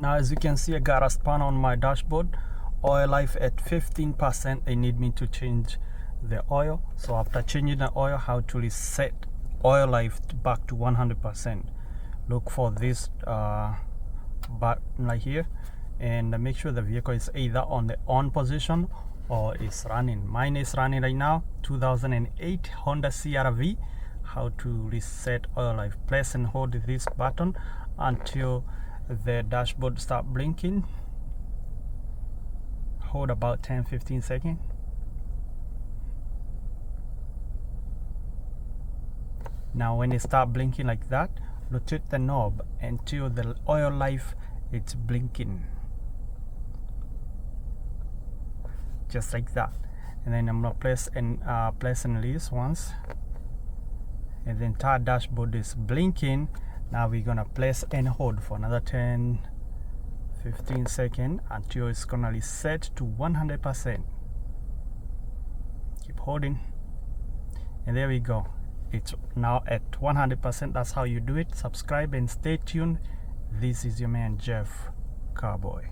Now as you can see, I got a span on my dashboard, oil life at 15%. They need me to change the oil. So after changing the oil, how to reset oil life back to 100%. Look for this button right here and make sure the vehicle is either on the on position or is running. Mine is running right now. 2008 Honda CRV. How to reset oil life. Press and hold this button until the dashboard start blinking. Hold about 10-15 seconds. Now when it start blinking like that, rotate the knob until the oil life it's blinking, just like that. And then I'm gonna press and release once, and the entire dashboard is blinking. Now we're gonna press and hold for another 10-15 seconds until it's gonna reset to 100%. Keep holding, and there we go. It's now at 100%. That's how you do it. Subscribe and stay tuned. This is your man Jeff Carbuoy.